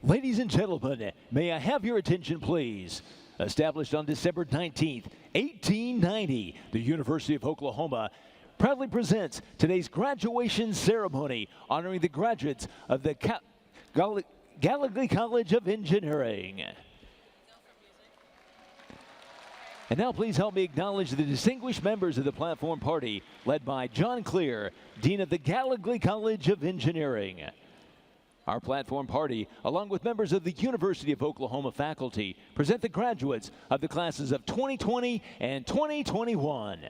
Ladies and gentlemen, may I have your attention, please? Established on December 19th, 1890, the University of Oklahoma proudly presents today's graduation ceremony honoring the graduates of the Gallogly College of Engineering. And now please help me acknowledge the distinguished members of the platform party led by John Clear, Dean of the Gallogly College of Engineering. Our platform party, along with members of the University of Oklahoma faculty, present the graduates of the classes of 2020 and 2021.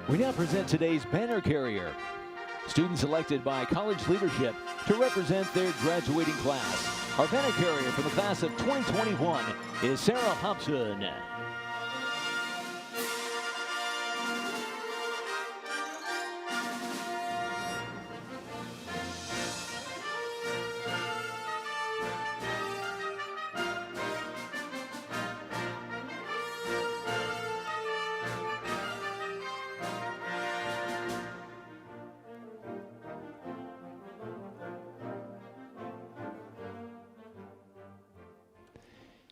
We now present today's banner carrier, students selected by college leadership to represent their graduating class. Our banner carrier for the class of 2021 is Sarah Hobson.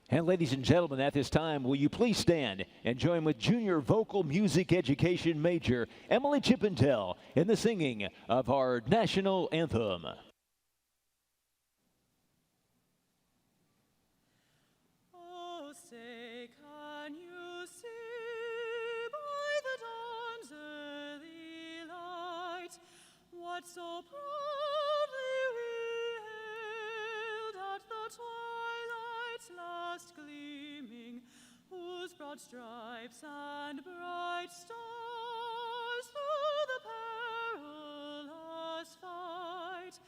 And ladies and gentlemen, at this time, will you please stand and join with junior vocal music education major Emily Chippendale in the singing of our national anthem. Oh, say, can you see by the dawn's early light what so proudly we hailed at the twilight's last gleaming, whose broad stripes and bright stars through the perilous fight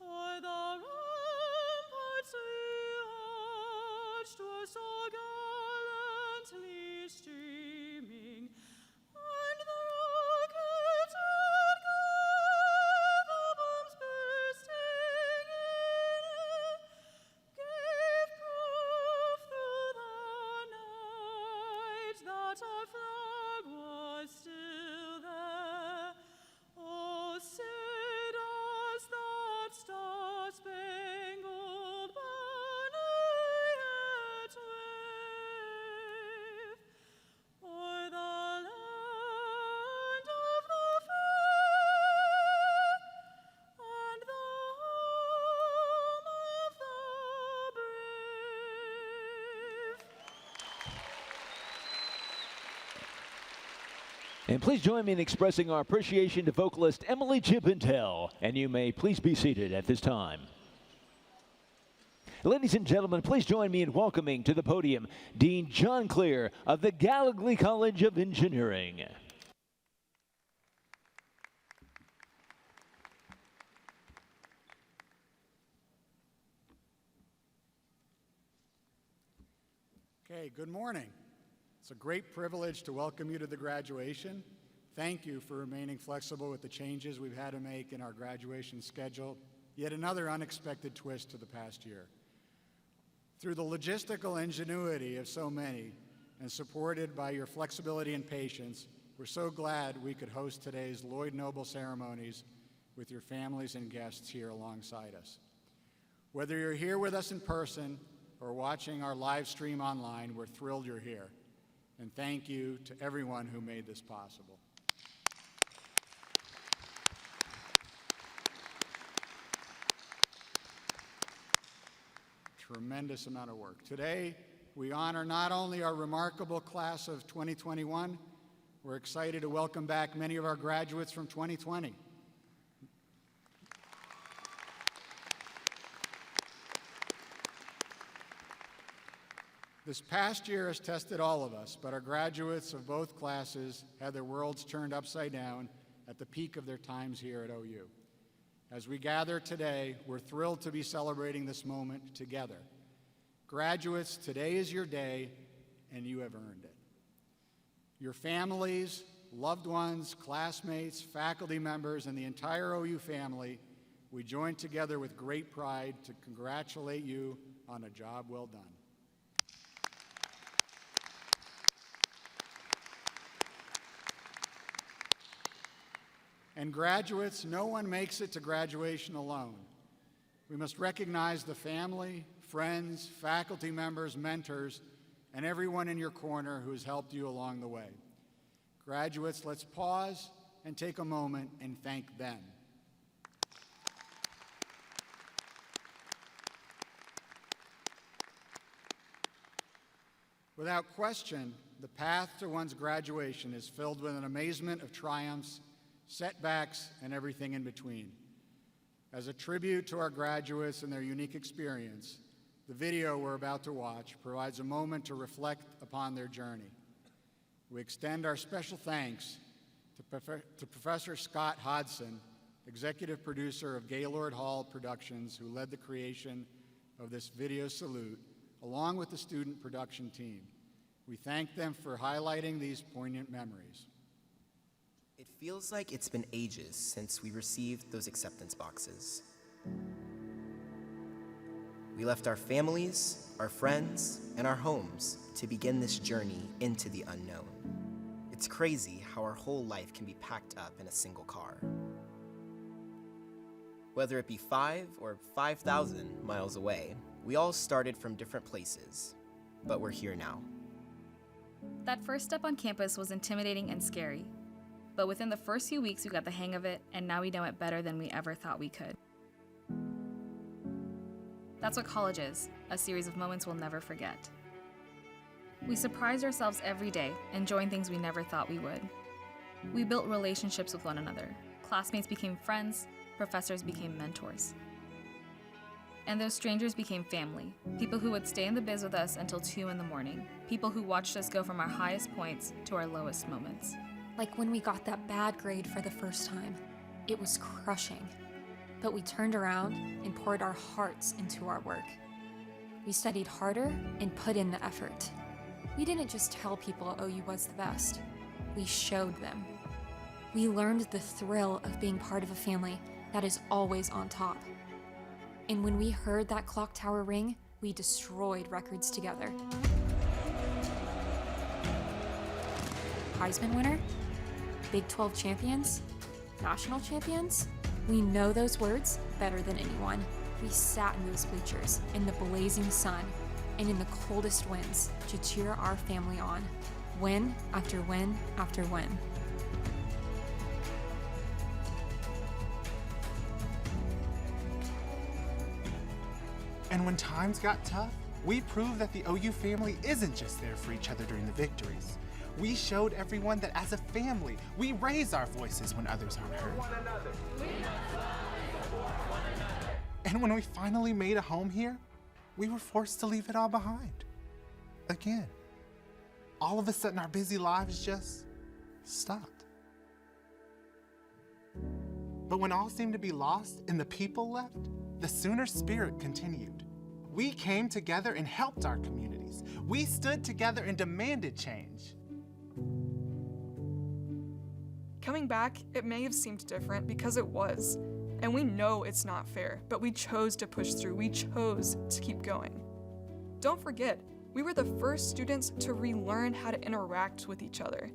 o'er the ramparts we watched were so gallantly streaming, and the rockets and the bombs bursting in air gave proof through the night that our flag was still there. Oh, say does that star-spangled banner yet wave o'er the land of the free and the home of the brave? And please join me in expressing our appreciation to vocalist Emily Chippendale. And you may please be seated at this time. Ladies and gentlemen, please join me in welcoming to the podium Dean John Clear of the Gallogly College of Engineering. Okay, good morning. It's a great privilege to welcome you to the graduation. Thank you for remaining flexible with the changes we've had to make in our graduation schedule. Yet another unexpected twist to the past year. Through the logistical ingenuity of so many and supported by your flexibility and patience, we're so glad we could host today's Lloyd Noble ceremonies with your families and guests here alongside us. Whether you're here with us in person or watching our live stream online, we're thrilled you're here. And thank you to everyone who made this possible. Tremendous amount of work. Today, we honor not only our remarkable class of 2021, we're excited to welcome back many of our graduates from 2020. This past year has tested all of us, but our graduates of both classes had their worlds turned upside down at the peak of their times here at OU. As we gather today, we're thrilled to be celebrating this moment together. Graduates, today is your day, and you have earned it. Your families, loved ones, classmates, faculty members, and the entire OU family, we join together with great pride to congratulate you on a job well done. And graduates, no one makes it to graduation alone. We must recognize the family, friends, faculty members, mentors, and everyone in your corner who has helped you along the way. Graduates, let's pause and take a moment and thank them. Without question, the path to one's graduation is filled with an amazement of triumphs, setbacks, and everything in between. As a tribute to our graduates and their unique experience, the video we're about to watch provides a moment to reflect upon their journey. We extend our special thanks to Professor Scott Hodson, executive producer of Gaylord Hall Productions, who led the creation of this video salute, along with the student production team. We thank them for highlighting these poignant memories. It feels like it's been ages since we received those acceptance boxes. We left our families, our friends, and our homes to begin this journey into the unknown. It's crazy how our whole life can be packed up in a single car. Whether it be 5 or 5,000 miles away, we all started from different places, but we're here now. That first step on campus was intimidating and scary. But within the first few weeks, we got the hang of it, and now we know it better than we ever thought we could. That's what college is, a series of moments we'll never forget. We surprised ourselves every day, enjoying things we never thought we would. We built relationships with one another. Classmates became friends, professors became mentors. And those strangers became family, people who would stay in the biz with us until 2 a.m, people who watched us go from our highest points to our lowest moments. Like when we got that bad grade for the first time. It was crushing. But we turned around and poured our hearts into our work. We studied harder and put in the effort. We didn't just tell people OU was the best. We showed them. We learned the thrill of being part of a family that is always on top. And when we heard that clock tower ring, we destroyed records together. Heisman winner? Big 12 champions? National champions? We know those words better than anyone. We sat in those bleachers in the blazing sun and in the coldest winds to cheer our family on, win after win after win. And when times got tough, we proved that the OU family isn't just there for each other during the victories. We showed everyone that as a family, we raise our voices when others aren't heard. And when we finally made a home here, we were forced to leave it all behind. Again. All of a sudden, our busy lives just stopped. But when all seemed to be lost and the people left, the Sooner spirit continued. We came together and helped our communities. We stood together and demanded change. Coming back, it may have seemed different because it was. And we know it's not fair, but we chose to push through. We chose to keep going. Don't forget, we were the first students to relearn how to interact with each other.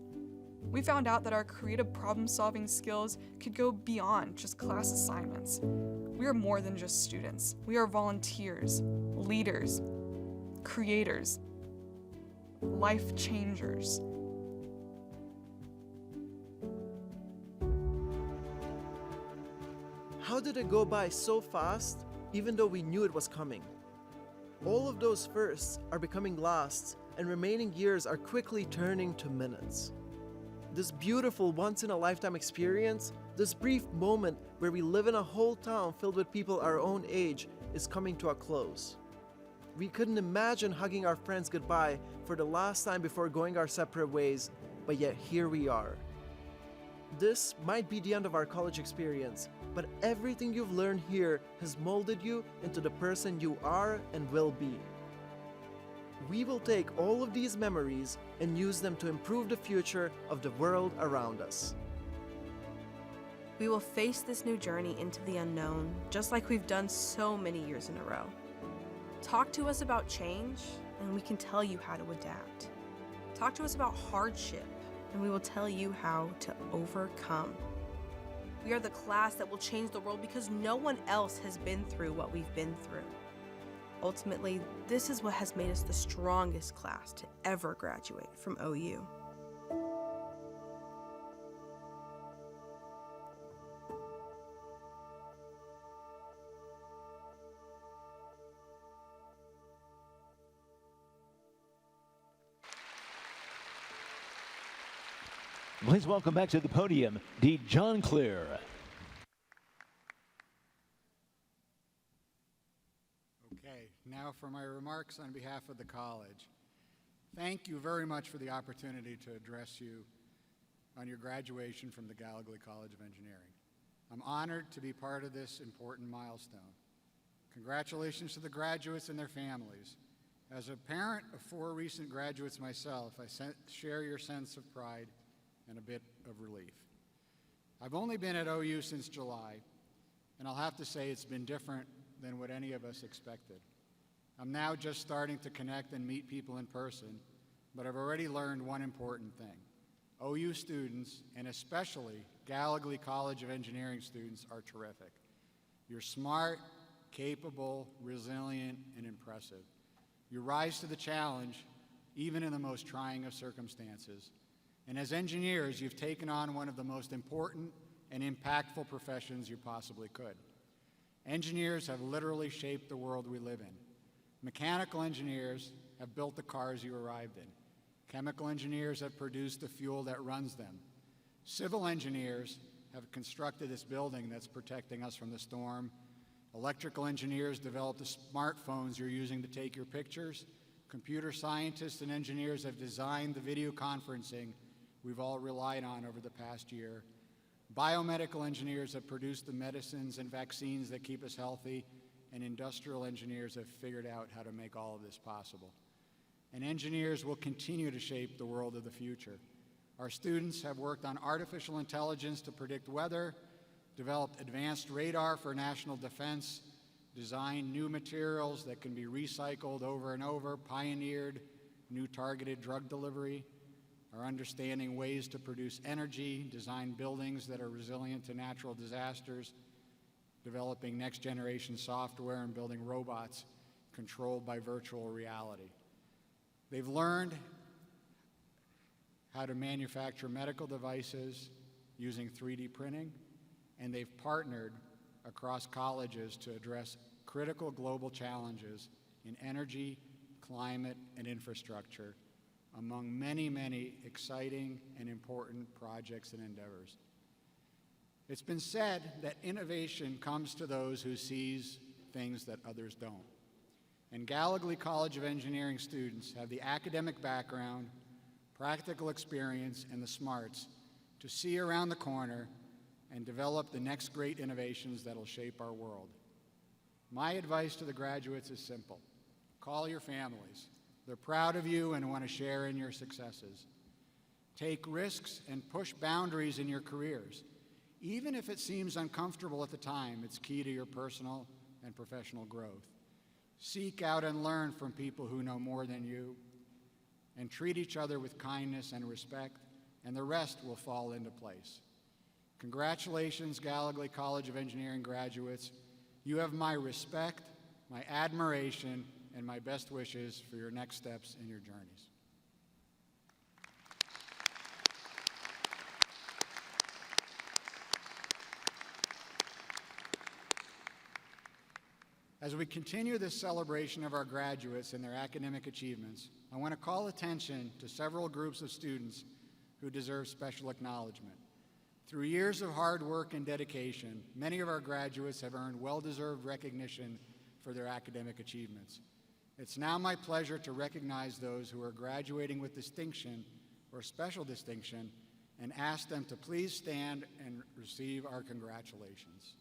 We found out that our creative problem-solving skills could go beyond just class assignments. We are more than just students. We are volunteers, leaders, creators, life changers. How did it go by so fast, even though we knew it was coming? All of those firsts are becoming lasts, and remaining years are quickly turning to minutes. This beautiful once-in-a-lifetime experience, this brief moment where we live in a whole town filled with people our own age, is coming to a close. We couldn't imagine hugging our friends goodbye for the last time before going our separate ways, but yet here we are. This might be the end of our college experience, but everything you've learned here has molded you into the person you are and will be. We will take all of these memories and use them to improve the future of the world around us. We will face this new journey into the unknown, just like we've done so many years in a row. Talk to us about change, and we can tell you how to adapt. Talk to us about hardship, and we will tell you how to overcome. We are the class that will change the world because no one else has been through what we've been through. Ultimately, this is what has made us the strongest class to ever graduate from OU. Please welcome back to the podium, John Clear. Okay, now for my remarks on behalf of the college. Thank you very much for the opportunity to address you on your graduation from the Gallogly College of Engineering. I'm honored to be part of this important milestone. Congratulations to the graduates and their families. As a parent of 4 recent graduates myself, I share your sense of pride and a bit of relief. I've only been at OU since July, and I'll have to say it's been different than what any of us expected. I'm now just starting to connect and meet people in person, but I've already learned one important thing. OU students, and especially Gallogly College of Engineering students, are terrific. You're smart, capable, resilient, and impressive. You rise to the challenge, even in the most trying of circumstances. And as engineers, you've taken on one of the most important and impactful professions you possibly could. Engineers have literally shaped the world we live in. Mechanical engineers have built the cars you arrived in. Chemical engineers have produced the fuel that runs them. Civil engineers have constructed this building that's protecting us from the storm. Electrical engineers developed the smartphones you're using to take your pictures. Computer scientists and engineers have designed the video conferencing we've all relied on over the past year. Biomedical engineers have produced the medicines and vaccines that keep us healthy, and industrial engineers have figured out how to make all of this possible. And engineers will continue to shape the world of the future. Our students have worked on artificial intelligence to predict weather, developed advanced radar for national defense, designed new materials that can be recycled over and over, pioneered new targeted drug delivery, are understanding ways to produce energy, design buildings that are resilient to natural disasters, developing next-generation software, and building robots controlled by virtual reality. They've learned how to manufacture medical devices using 3D printing, and they've partnered across colleges to address critical global challenges in energy, climate, and infrastructure, among many, many exciting and important projects and endeavors. It's been said that innovation comes to those who seize things that others don't. And Gallogly College of Engineering students have the academic background, practical experience, and the smarts to see around the corner and develop the next great innovations that'll shape our world. My advice to the graduates is simple. Call your families. They're proud of you and want to share in your successes. Take risks and push boundaries in your careers. Even if it seems uncomfortable at the time, it's key to your personal and professional growth. Seek out and learn from people who know more than you, and treat each other with kindness and respect, and the rest will fall into place. Congratulations, Gallogly College of Engineering graduates. You have my respect, my admiration, and my best wishes for your next steps in your journeys. As we continue this celebration of our graduates and their academic achievements, I want to call attention to several groups of students who deserve special acknowledgement. Through years of hard work and dedication, many of our graduates have earned well-deserved recognition for their academic achievements. It's now my pleasure to recognize those who are graduating with distinction or special distinction and ask them to please stand and receive our congratulations.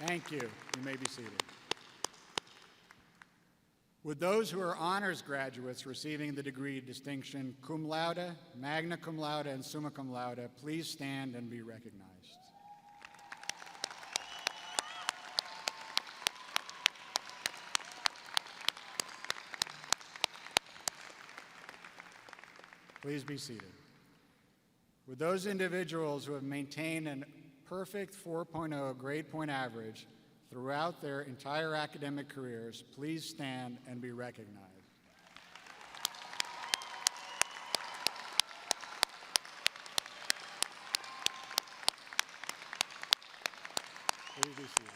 Thank you. You may be seated. Would those who are honors graduates receiving the degree distinction cum laude, magna cum laude, and summa cum laude please stand and be recognized? Please be seated. Would those individuals who have maintained a perfect 4.0 grade point average throughout their entire academic careers please stand and be recognized? Please be seated.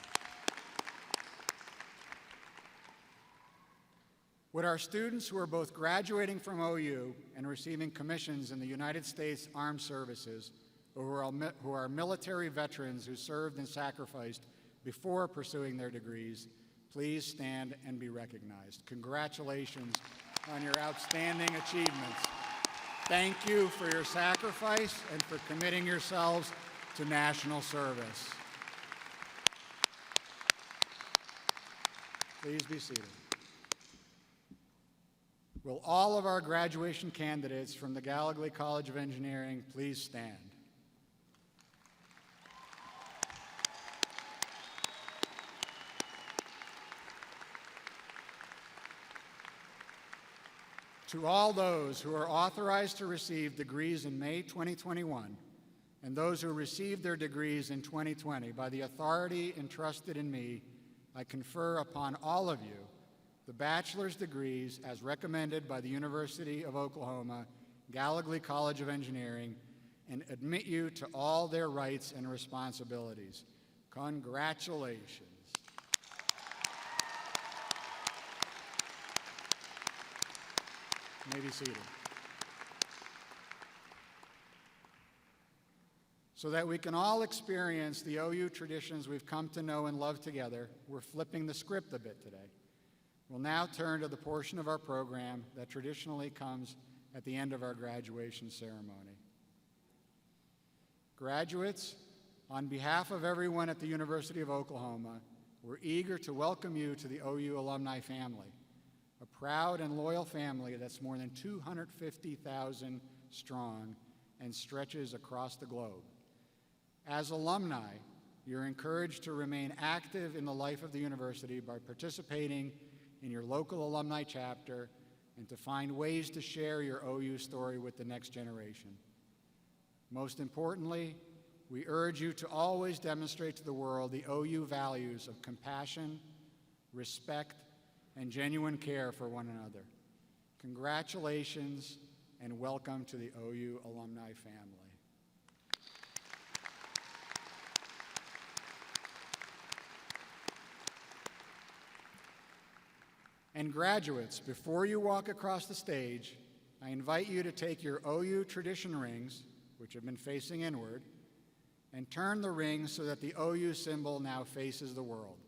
Would our students who are both graduating from OU and receiving commissions in the United States Armed Services, or who are military veterans who served and sacrificed before pursuing their degrees, please stand and be recognized. Congratulations on your outstanding achievements. Thank you for your sacrifice and for committing yourselves to national service. Please be seated. Will all of our graduation candidates from the Gallogly College of Engineering please stand? To all those who are authorized to receive degrees in May 2021 and those who received their degrees in 2020, by the authority entrusted in me, I confer upon all of you the bachelor's degrees as recommended by the University of Oklahoma, Gallogly College of Engineering, and admit you to all their rights and responsibilities. Congratulations. You may be seated. So that we can all experience the OU traditions we've come to know and love together, we're flipping the script a bit today. We'll now turn to the portion of our program that traditionally comes at the end of our graduation ceremony. Graduates, on behalf of everyone at the University of Oklahoma, we're eager to welcome you to the OU alumni family, a proud and loyal family that's more than 250,000 strong and stretches across the globe. As alumni, you're encouraged to remain active in the life of the university by participating in your local alumni chapter and to find ways to share your OU story with the next generation. Most importantly, we urge you to always demonstrate to the world the OU values of compassion, respect, and genuine care for one another. Congratulations and welcome to the OU alumni family. And graduates, before you walk across the stage, I invite you to take your OU tradition rings, which have been facing inward, and turn the rings so that the OU symbol now faces the world.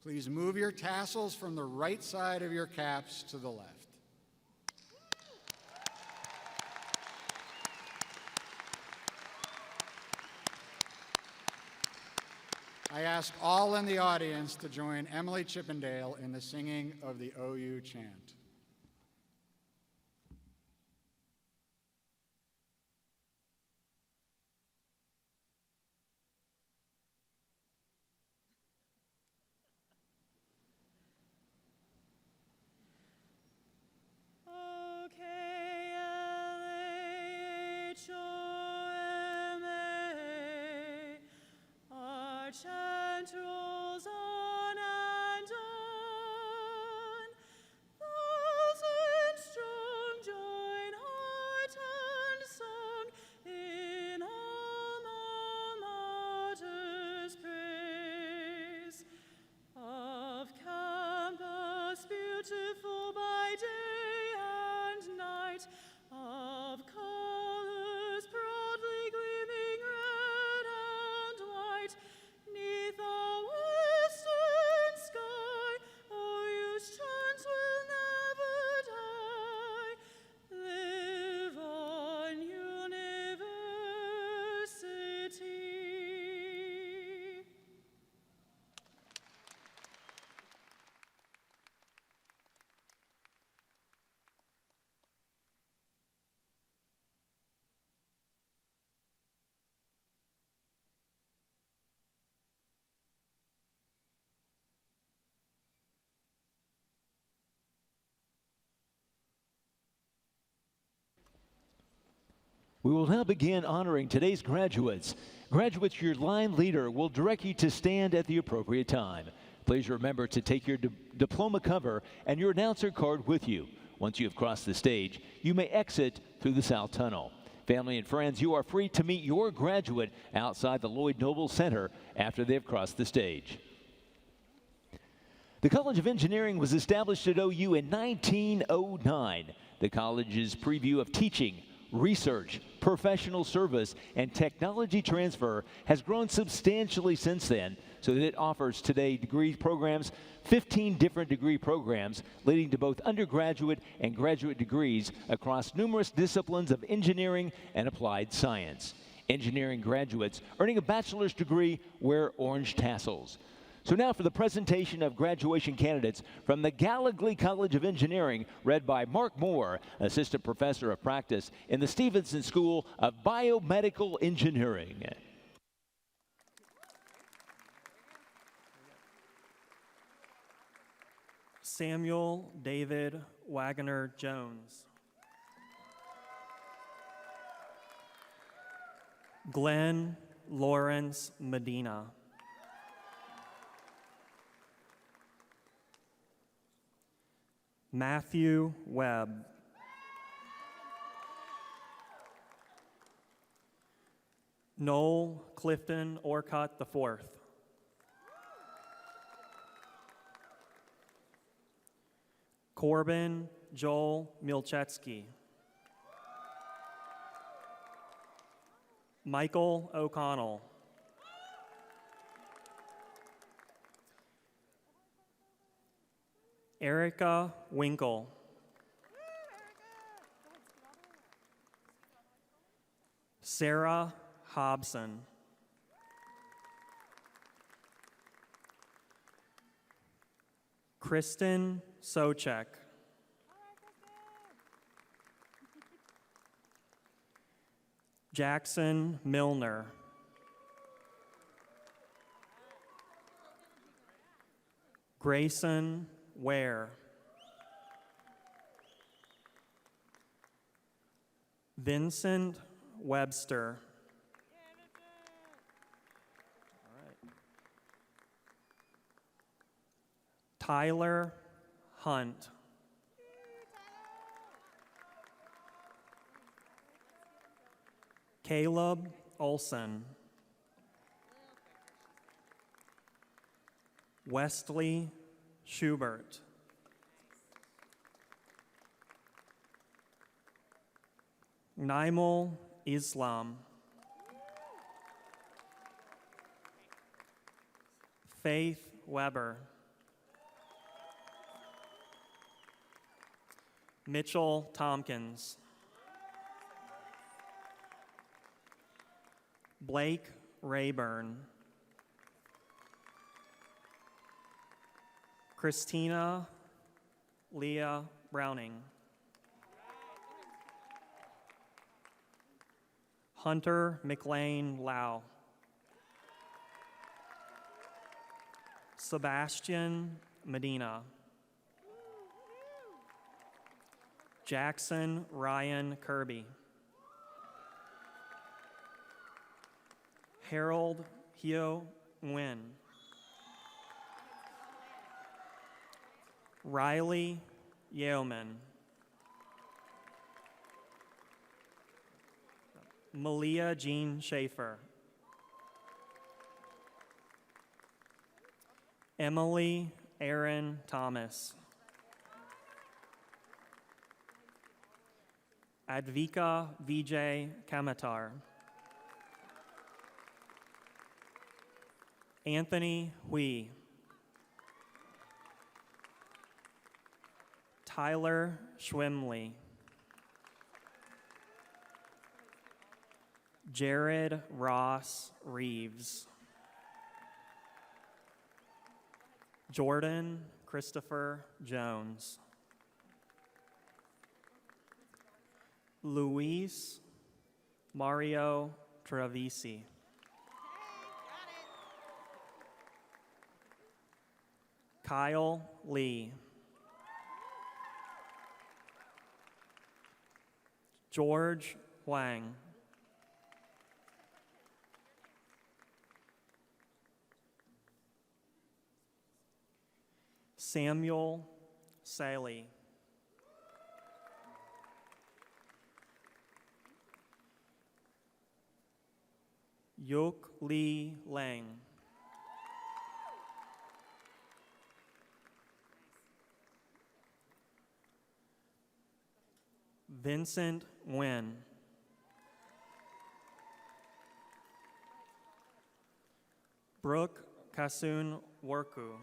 Please move your tassels from the right side of your caps to the left. I ask all in the audience to join Emily Chippendale in the singing of the OU chant. Chant rolls on and on. Thousand strong join heart and song in alma mater's praise. Of campus beautiful by day and night, We will now begin honoring today's graduates. Graduates, your line leader will direct you to stand at the appropriate time. Please remember to take your diploma cover and your announcer card with you. Once you have crossed the stage, you may exit through the South Tunnel. Family and friends, you are free to meet your graduate outside the Lloyd Noble Center after they've crossed the stage. The College of Engineering was established at OU in 1909. The college's preview of teaching, research, professional service, and technology transfer has grown substantially since then, so that it offers today degree programs, 15 different degree programs, leading to both undergraduate and graduate degrees across numerous disciplines of engineering and applied science. Engineering graduates earning a bachelor's degree wear orange tassels. So now for the presentation of graduation candidates from the Gallogly College of Engineering, read by Mark Moore, Assistant Professor of Practice in the Stevenson School of Biomedical Engineering. Samuel David Wagner Jones. Glenn Lawrence Medina. Matthew Webb. Noel Clifton Orcutt IV. Corbin Joel Milchetsky. Michael O'Connell. Erica Winkle. Sarah Hobson. Kristen Sochek. Jackson Milner. Grayson Ware. Vincent Webster. Tyler Hunt. Caleb Olson. Wesley Schubert. Naimul Islam. Faith Weber. Mitchell Tompkins. Blake Rayburn. Christina Leah Browning. Hunter McLean Lau. Sebastian Medina. Jackson Ryan Kirby. Harold Hyo Nguyen. Riley Yeoman. Malia Jean Schaefer. Emily Aaron Thomas. Advika Vijay Kamatar. Anthony Hui. Tyler Schwimley. Jared Ross Reeves. Jordan Christopher Jones. Luis Mario Travisi. Kyle Lee. George Huang. Samuel Saley. Yok Lee Lang. Vincent Nguyen. Brooke Kasun Worku.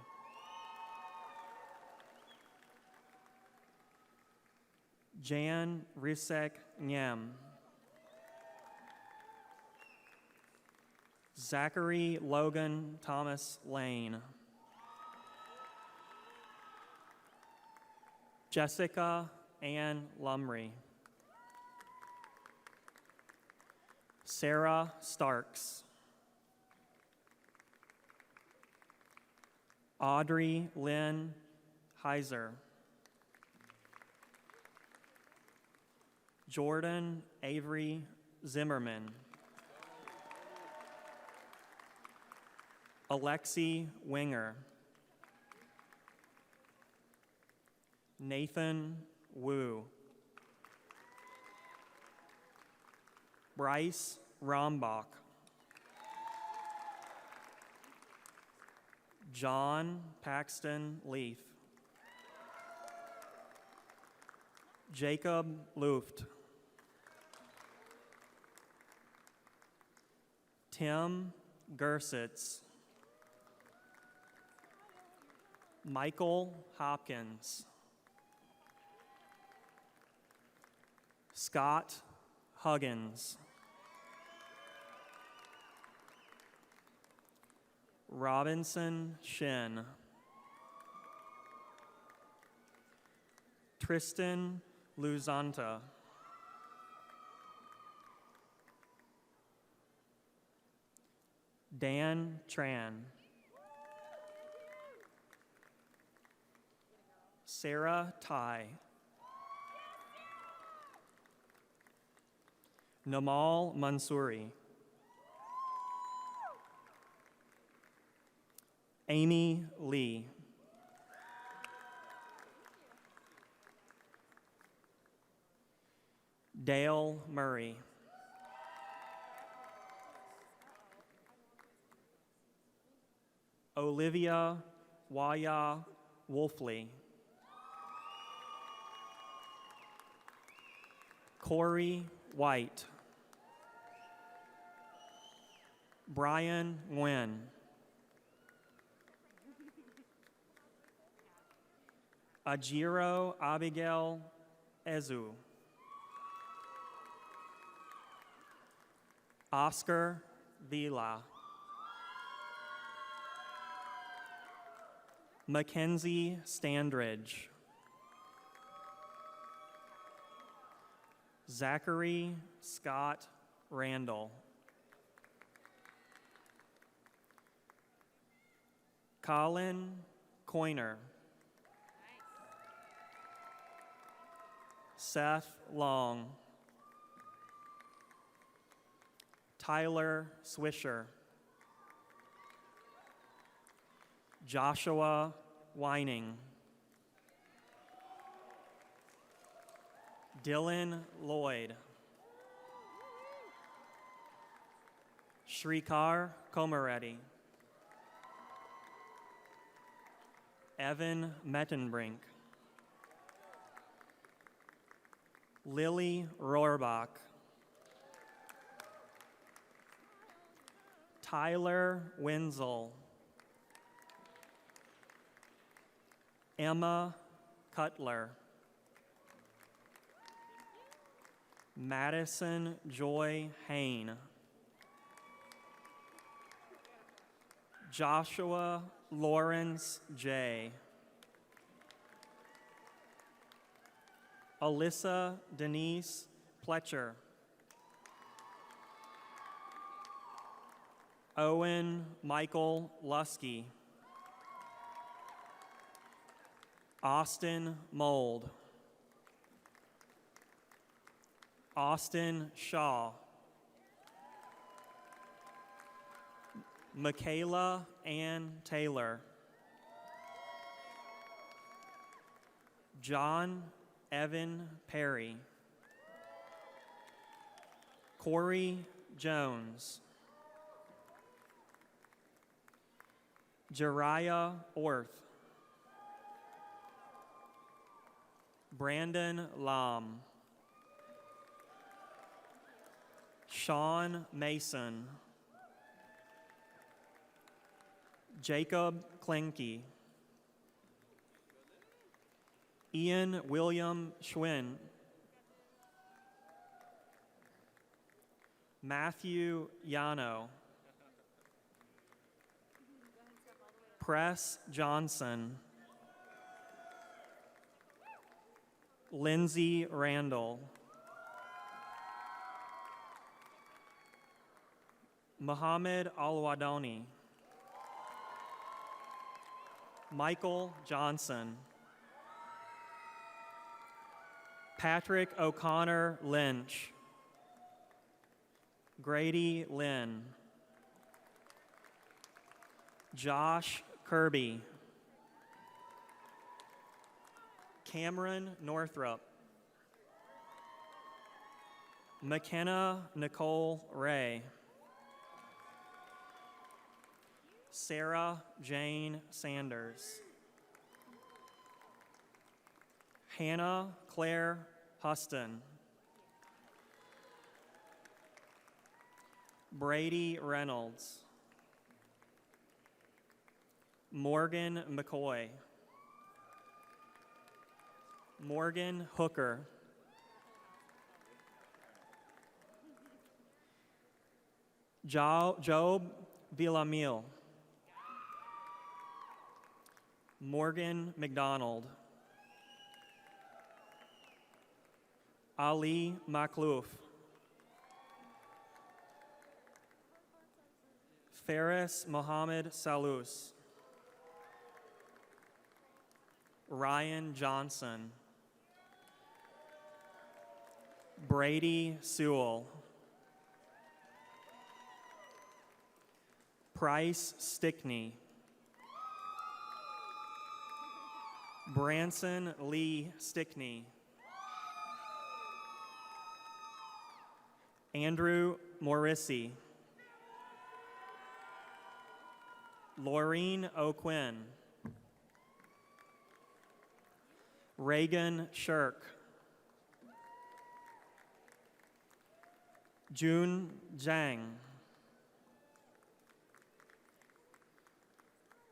Jan Risek Nyam. Zachary Logan Thomas Lane. Jessica Ann Lumry. Sarah Starks. Audrey Lynn Heiser. Jordan Avery Zimmerman. Alexi Winger. Nathan Wu. Bryce Rombach. John Paxton Leaf. Jacob Luft. Tim Gersitz. Michael Hopkins. Scott Huggins. Robinson Shin. Tristan Luzanta. Dan Tran. Sarah Tai. Namal Mansouri. Amy Lee. Dale Murray. Olivia Waya Wolfley. Corey White. Brian Nguyen. Ajiro Abigail Ezu. Oscar Vila. Mackenzie Standridge. Zachary Scott Randall. Colin Coiner. Seth Long. Tyler Swisher. Joshua Whining. Dylan Lloyd. Shrikar Komareddy. Evan Mettenbrink. Lily Rohrbach. Tyler Wenzel. Emma Cutler. Madison Joy Hain. Joshua Lawrence J. Alyssa Denise Pletcher. Owen Michael Lusky. Austin Mold. Austin Shaw. Michaela Ann Taylor. John Evan Perry, Corey Jones, Jariah Orth, Brandon Lam, Sean Mason, Jacob Klenke, Ian William Schwinn, Matthew Yano, Press Johnson, Lindsay Randall, Muhammad Alwadoni, Michael Johnson, Patrick O'Connor Lynch, Grady Lynn, Josh Kirby, Cameron Northrup, McKenna Nicole Ray, Sarah Jane Sanders, Hannah Claire Huston, Brady Reynolds, Morgan McCoy, Morgan Hooker, Job Villamil, Morgan McDonald, Ali Maklouf, Faris Mohammed Salus, Ryan Johnson, Brady Sewell, Price Stickney, Branson Lee Stickney, Andrew Morrissey, Laureen O'Quinn, Reagan Shirk, June Zhang,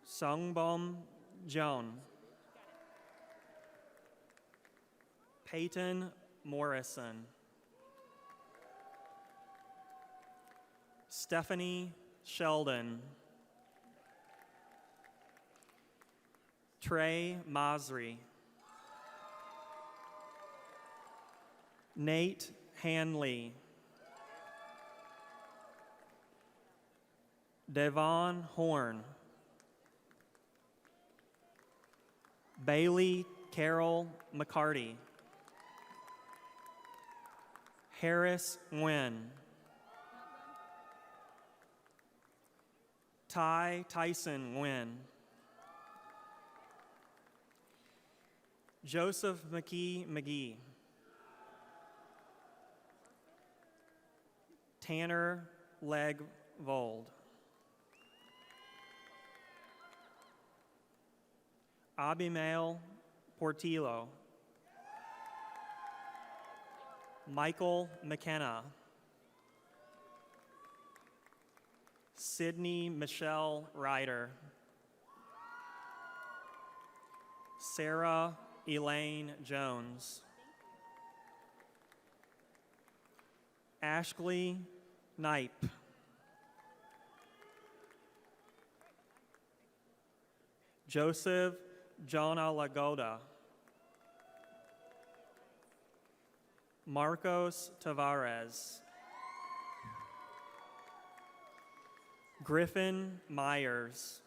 Songbom Joan, Peyton Morrison, Stephanie Sheldon, Trey Masri, Nate Hanley, Devon Horn, Bailey Carol McCarty, Harris Nguyen, Ty Tyson Nguyen, Joseph McGee, Tanner Legvold, Abimael Portillo, Michael McKenna, Sydney Michelle Ryder, Sarah Elaine Jones, Ashley Knipe, Joseph Jonah Lagoda, Marcos Tavares, Griffin Myers,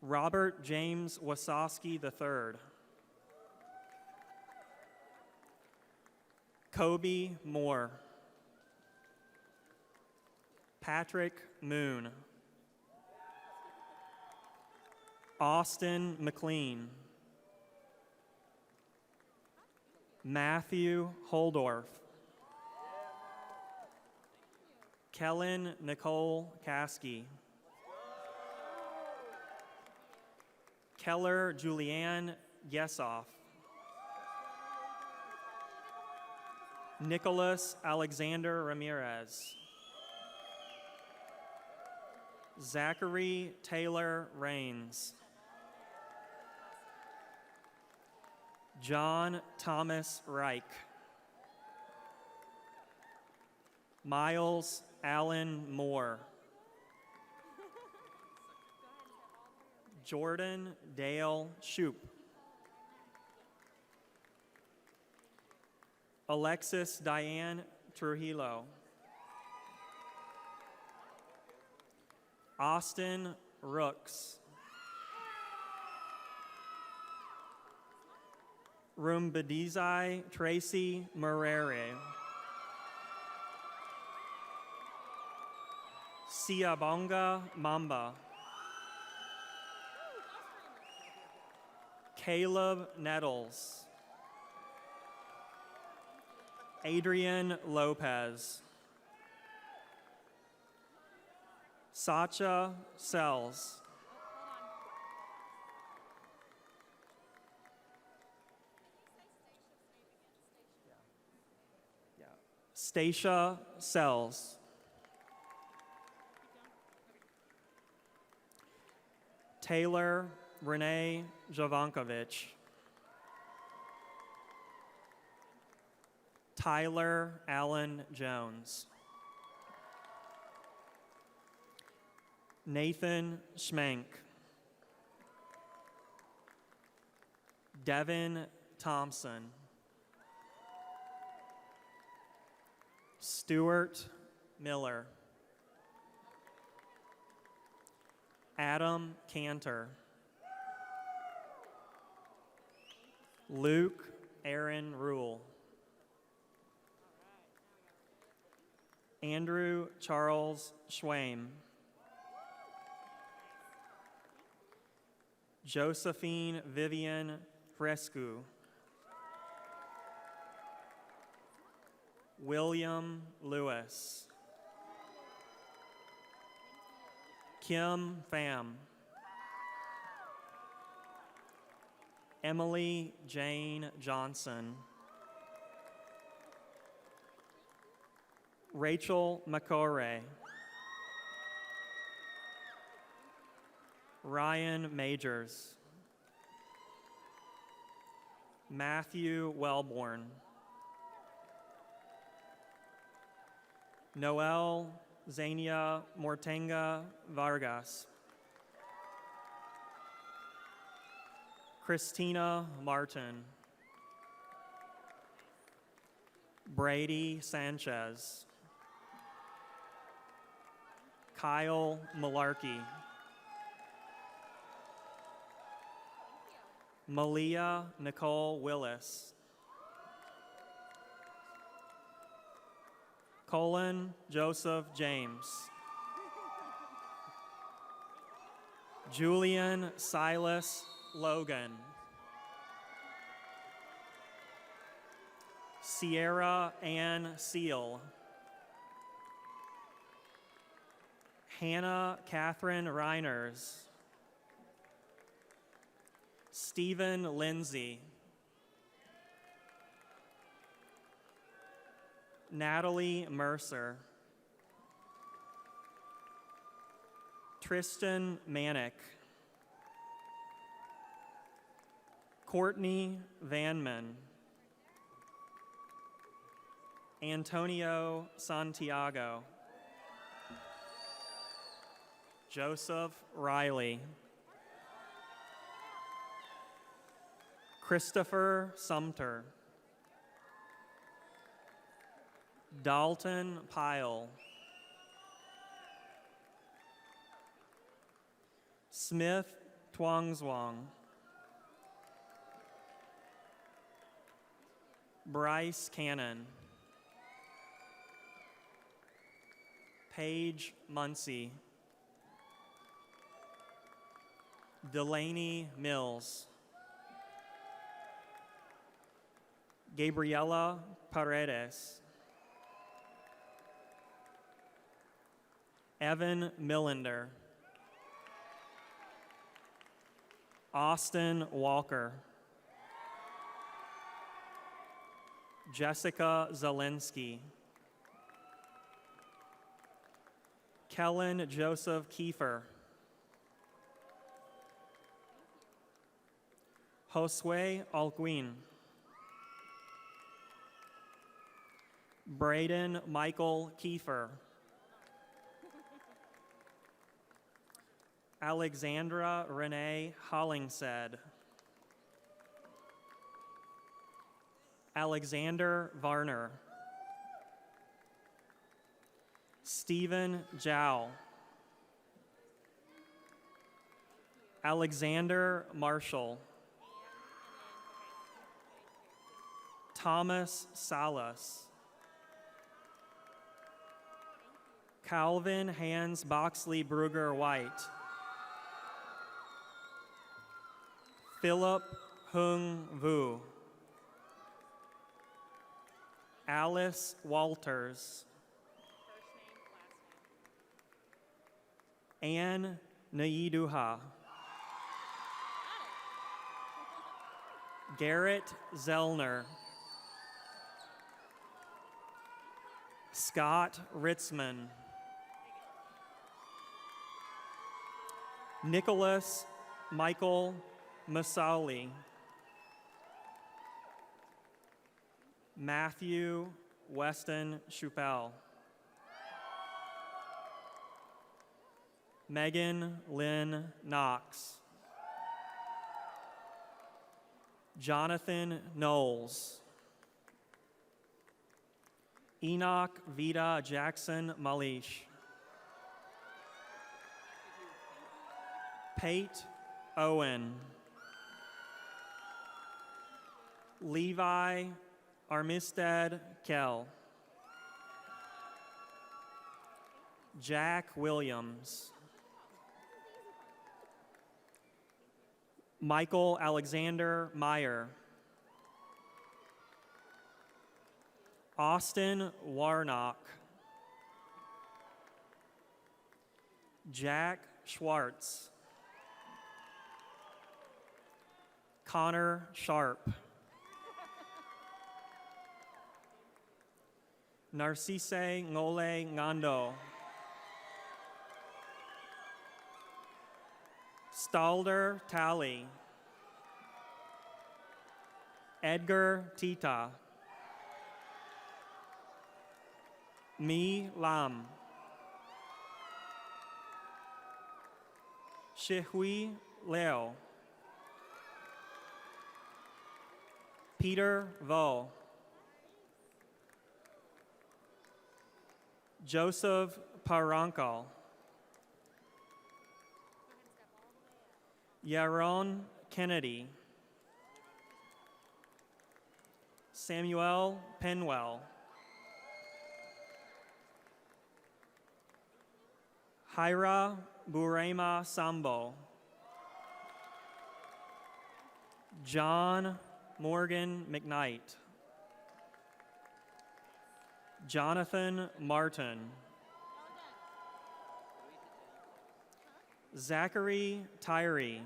Robert James Wasowski III, Kobe Moore, Patrick Moon, Austin McLean, Matthew Holdorf, Kellen Nicole Caskey, Keller Julianne Yesoff, Nicholas Alexander Ramirez, Zachary Taylor Rains, John Thomas Reich, Miles Allen Moore, Jordan Dale Shoup, Alexis Diane Trujillo, Austin Rooks, Rumbadizai Tracy Marere, Siabonga Mamba, Caleb Nettles, Adrian Lopez, Sacha Sells, Stacia Sells, Taylor Renee Jovankovich, Tyler Allen Jones, Nathan Schmenk, Devin Thompson, Stuart Miller, Adam Cantor, Luke Aaron Rule, Andrew Charles Schwame, Josephine Vivian Frescu, William Lewis, Kim Pham, Emily Jane Johnson, Rachel McCoray, Ryan Majors, Matthew Wellborn, Noel Zania Mortenga Vargas, Christina Martin, Brady Sanchez, Kyle Malarkey, Malia Nicole Willis, Colin Joseph James, Julian Silas Logan, Sierra Ann Seal, Hannah Catherine Reiners, Stephen Lindsay, Natalie Mercer, Tristan Manick, Courtney Vanman, Antonio Santiago, Joseph Riley, Christopher Sumter, Dalton Pyle, Smith Twangzwang, Bryce Cannon, Paige Muncie, Delaney Mills. Gabriela Paredes. Evan Millender. Austin Walker. Jessica Zelensky. Kellen Joseph Kiefer. Josue Alcuin. Braden Michael Kiefer. Alexandra Renee Hollingshead. Alexander Varner. Stephen Jow. Alexander Marshall. Thomas Salas. Calvin Hans Boxley Brugger White. Philip Hung Vu. Alice Walters. Anne Naiduha. Garrett Zellner. Scott Ritzman. Nicholas Michael Masauli. Matthew Weston Chappelle. Megan Lynn Knox. Jonathan Knowles. Enoch Vida Jackson Malish. Pate Owen. Levi Armistead Kell. Jack Williams. Michael Alexander Meyer. Austin Warnock. Jack Schwartz. Connor Sharp. Narcisse Ngole Ngando. Stalder Talley. Edgar Tita. Mi Lam. Shihui Leo. Peter Vo. Joseph Parankal. Yaron Kennedy. Samuel Penwell. Hyra Burema Sambo. John Morgan McKnight. Jonathan Martin. Zachary Tyree.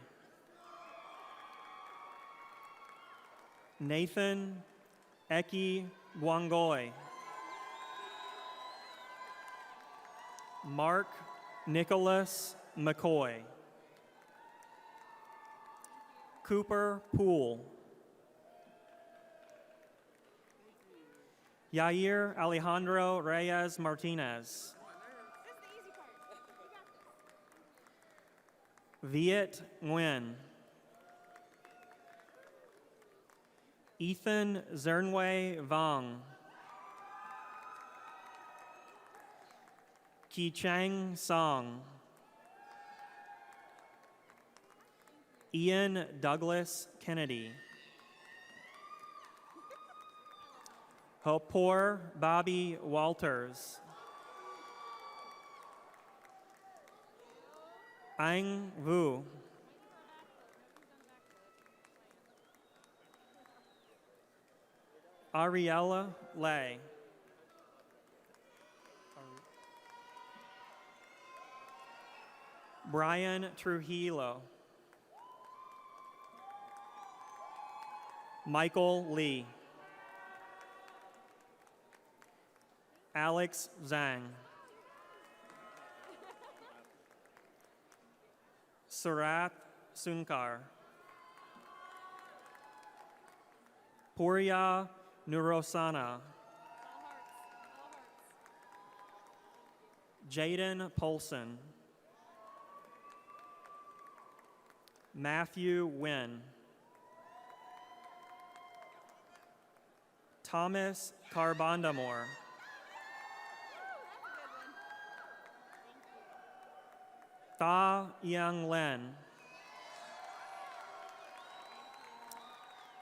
Nathan Eki Guangoy. Mark Nicholas McCoy. Cooper Poole. Yair Alejandro Reyes Martinez. Viet Nguyen. Ethan Zernway Vong. Ki Chang Song. Ian Douglas Kennedy. Hopor Bobby Walters. Ang Vu. Ariella Lay. Brian Trujillo. Michael Lee. Alex Zhang. Sarath Sunkar. Purya Nurosana. Jaden Polson. Matthew Wynn. Thomas Carbondamore. Tha Young Len.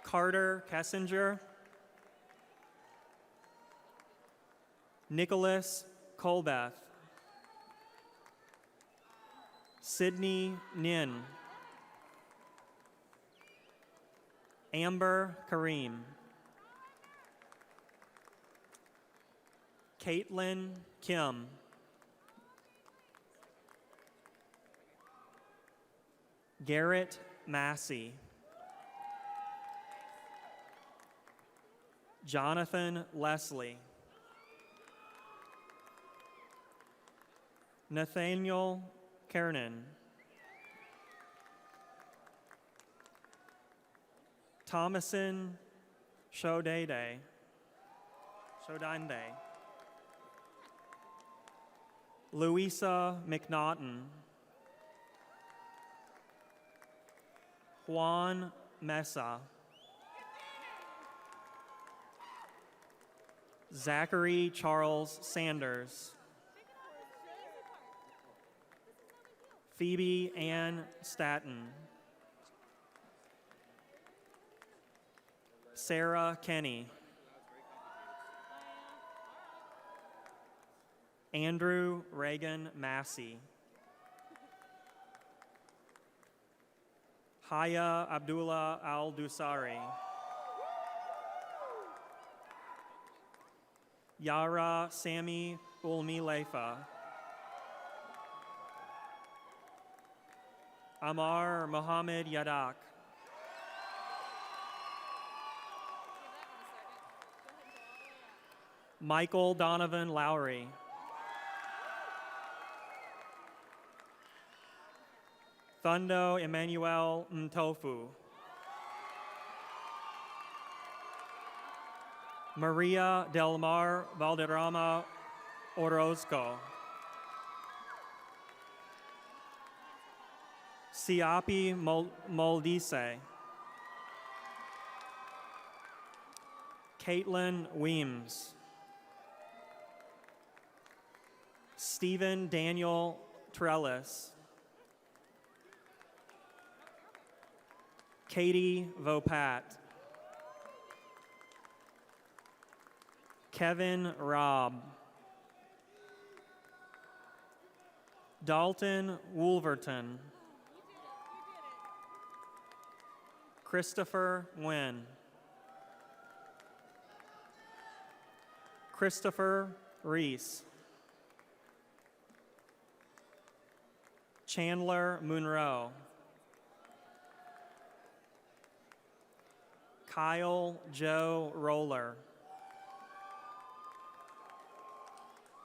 Carter Kessinger. Nicholas Colbeth. Sydney Nin. Amber Kareem. Caitlin Kim. Garrett Massey. Jonathan Leslie. Nathaniel Kernan. Thomason Shodande. Louisa McNaughton. Juan Mesa. Zachary Charles Sanders. Phoebe Ann Staton. Sarah Kenny. Andrew Reagan Massey. Haya Abdullah Al-Dusari. Yara Sami Ulmilefa. Amar Mohammed Yadak. Michael Donovan Lowry. Thundo Emmanuel Mtofu. Maria Del Mar Valderrama Orozco. Siapi Moldise. Caitlin Weems. Stephen Daniel Trellis. Katie Vopat. Kevin Robb. Dalton Wolverton. Christopher Nguyen. Christopher Reese. Chandler Munro. Kyle Joe Roller.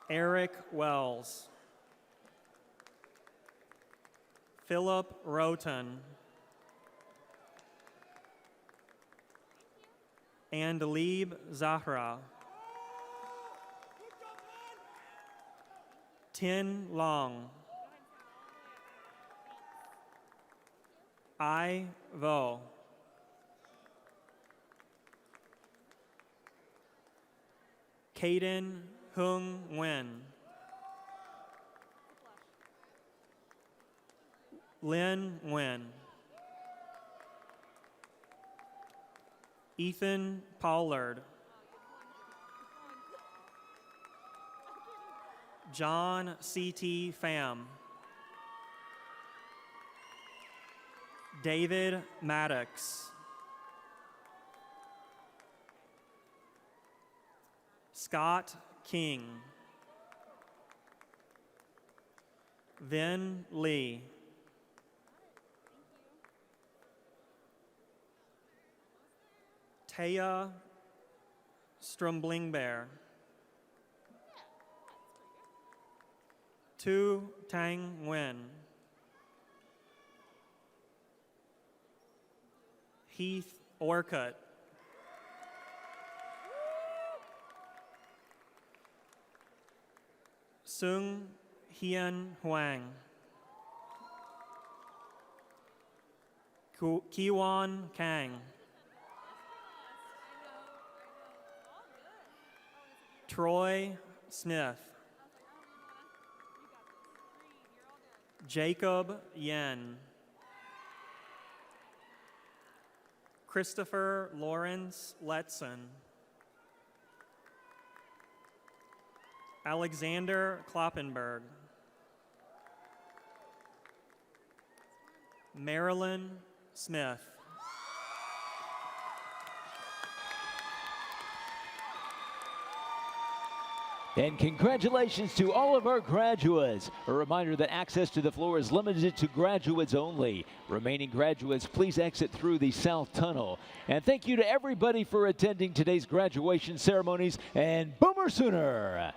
Eric Wells. Philip Roten. Andalib Zahra. Tin Long. I Vo. Caden Hung Nguyen. Lynn Nguyen. Ethan Pollard. John C.T. Pham. David Maddox. Scott King, Vin Lee, Taya Strumblingbear, Tu Tang Nguyen, Heath Orcutt, Sung Hien Huang, Kiwan Kang, Troy Smith, Jacob Yen, Christopher Lawrence Letson, Alexander Kloppenberg, Marilyn Smith. And congratulations to all of our graduates. A reminder that access to the floor is limited to graduates only. Remaining graduates, please exit through the South Tunnel. And thank you to everybody for attending today's graduation ceremonies, and Boomer Sooner!